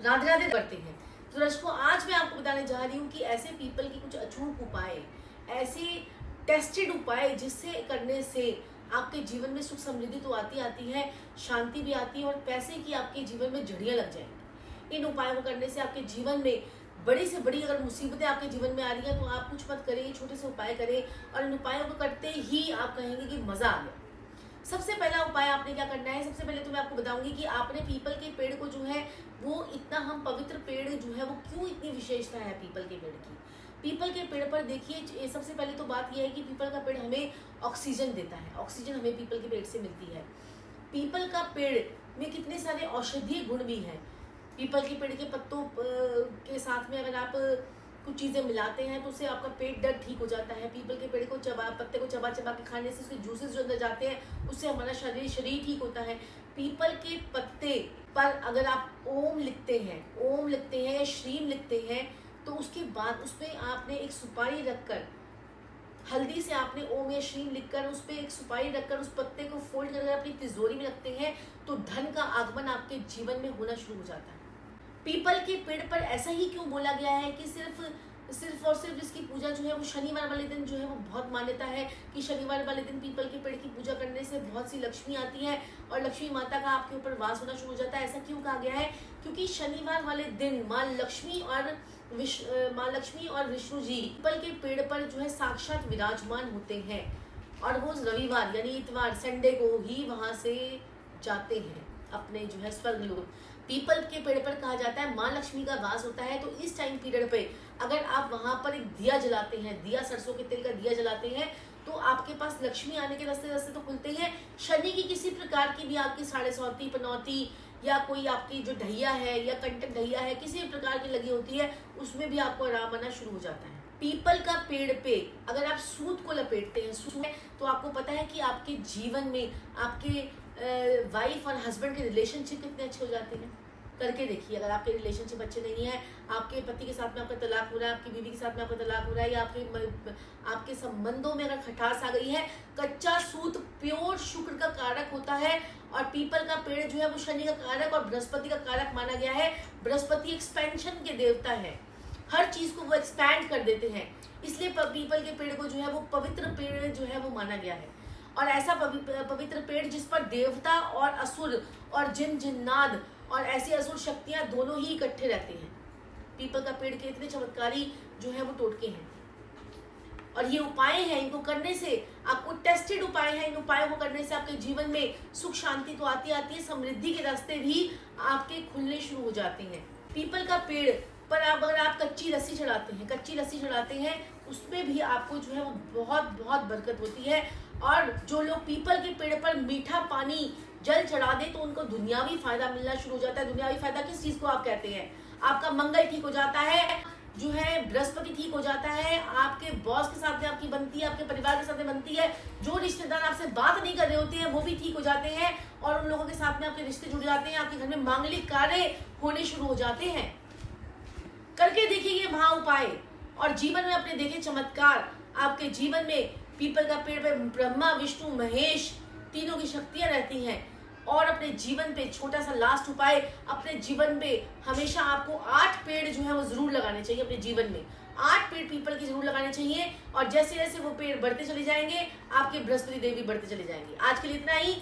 राधे राधे करते हैं। तो दर्शकों, आज मैं आपको बताने जा रही हूँ कि ऐसे पीपल के कुछ अचूक उपाय, ऐसे टेस्टेड उपाय जिससे करने से आपके जीवन में सुख समृद्धि तो आती है, शांति भी आती है और पैसे की आपके जीवन में जड़ियाँ लग जाएंगी। इन उपायों को करने से आपके जीवन में बड़ी से बड़ी अगर मुसीबतें आपके जीवन में आ रही हैं तो आप कुछ मत करें, छोटे से उपाय करें और इन उपायों को करते ही आप कहेंगे कि मजा आ गया। सबसे पहला उपाय आपने क्या करना है, सबसे पहले तो मैं आपको बताऊंगी कि आपने पीपल के पेड़ को जो है वो इतना, हम पवित्र पेड़ जो है वो क्यों इतनी विशेषता है पीपल के पेड़ की। पीपल के पेड़ पर देखिए, सबसे पहले तो बात यह है कि पीपल का पेड़ हमें ऑक्सीजन देता है। ऑक्सीजन हमें पीपल के पेड़ से मिलती है। पीपल का पेड़ में कितने सारे औषधीय गुण भी हैं। पीपल के पेड़ के पत्तों के साथ में अगर आप कुछ चीज़ें मिलाते हैं तो उससे आपका पेट दर्द ठीक हो जाता है। पीपल के पेड़ को पत्ते को चबा चबा के खाने से उसके जूसेस जो अंदर जाते हैं उससे हमारा शरीर ठीक होता है। पीपल के पत्ते पर अगर आप ओम लिखते हैं या श्रीम लिखते हैं तो उसके बाद उसमें आपने एक सुपारी रखकर, हल्दी से आपने ओम या श्रीम लिखकर उस पर एक सुपारी रखकर उस पत्ते को फोल्ड कर अपनी तिजोरी में रखते हैं तो धन का आगमन आपके जीवन में होना शुरू हो जाता है। पीपल के पेड़ पर ऐसा ही क्यों बोला गया है कि सिर्फ और सिर्फ इसकी पूजा जो है वो शनिवार वाले दिन जो है वो बहुत मान्यता है कि शनिवार वाले दिन पीपल के पेड़ की पूजा करने से बहुत सी लक्ष्मी आती है और लक्ष्मी माता का आपके ऊपर वास होना शुरू हो जाता है। ऐसा क्यों कहा गया है? क्योंकि शनिवार वाले दिन माँ लक्ष्मी और विष्णु जी पीपल के पेड़ पर जो है साक्षात विराजमान होते हैं और वो रविवार यानी इतवार संडे को ही वहां से जाते हैं अपने जो है स्वर्ग लोक। पीपल के पेड़ पर कहा जाता है माँ लक्ष्मी का वास होता है। तो इस टाइम पीरियड पे अगर आप वहां पर एक दिया जलाते हैं, दिया सरसों के तेल का दिया जलाते हैं तो आपके पास लक्ष्मी आने के रास्ते तो खुलते हैं। शनि की किसी प्रकार की भी आपकी साढ़े सौती पनौती या कोई आपकी जो ढैया है या कंटक ढैया है किसी भी प्रकार की लगी होती है उसमें भी आपको आराम आना शुरू हो जाता है। पीपल का पेड़ पे अगर आप सूत को लपेटते हैं तो आपको पता है कि आपके जीवन में आपके वाइफ और हस्बैंड के रिलेशनशिप कितने अच्छे हो जाते हैं। करके देखिए, अगर आपके रिलेशनशिप अच्छे नहीं है, आपके पति के साथ में आपका तलाक हो रहा है, आपकी बीवी के साथ में आपका तलाक हो रहा है या आपके संबंधों में अगर खटास आ गई है, कच्चा सूत प्योर शुक्र का कारक होता है और पीपल का पेड़ जो है वो शनि का कारक और बृहस्पति का कारक माना गया है। बृहस्पति एक्सपेंशन के देवता है, हर चीज को वो एक्सपैंड कर देते हैं, इसलिए पीपल के पेड़ को जो है वो पवित्र पेड़ जो है वो माना गया है। और ऐसा पवित्र पेड़ जिस पर देवता और असुर और जिन्नाद और ऐसी असुर शक्तियां दोनों ही इकट्ठे रहते हैं। पीपल का पेड़ के इतने चमत्कारी जो है वो टोटके हैं और ये उपाय हैं, इनको करने से आपको टेस्टेड उपाय हैं। इन उपायों को करने से आपके जीवन में सुख शांति तो आती है, समृद्धि के रास्ते भी आपके खुलने शुरू हो जाते हैं। पीपल का पेड़ पर अगर आप कच्ची लस्सी चढ़ाते हैं उसमें भी आपको जो है वो बहुत बहुत बरकत होती है। और जो लोग पीपल के पेड़ पर मीठा पानी जल चढ़ा दे तो उनको दुनियावी फायदा मिलना शुरू हो जाता है। दुनियावी फायदा किस चीज को आप कहते हैं? आपका मंगल ठीक हो जाता है, जो है बृहस्पति ठीक हो जाता है, आपके बॉस के साथ में आपकी बनती है, आपके परिवार के साथ में बनती है, जो रिश्तेदार आपसे बात नहीं कर रहे होते हैं वो भी ठीक हो जाते हैं और उन लोगों के साथ में आपके रिश्ते जुड़ जाते हैं। आपके घर में मांगलिक कार्य होने शुरू हो जाते हैं। करके देखिए ये महा उपाय और जीवन में अपने देखे चमत्कार। आपके जीवन में पीपल का पेड़ पे ब्रह्मा विष्णु महेश तीनों की शक्तियां रहती हैं। और अपने जीवन पे छोटा सा लास्ट उपाय, अपने जीवन पे हमेशा आपको 8 पेड़ जो है वो जरूर लगाने चाहिए। अपने जीवन में 8 पेड़ पीपल की जरूर लगाने चाहिए और जैसे जैसे वो पेड़ बढ़ते चले जाएंगे आपके बृहस्पति देवी बढ़ते चले जाएंगे। आज के लिए इतना ही।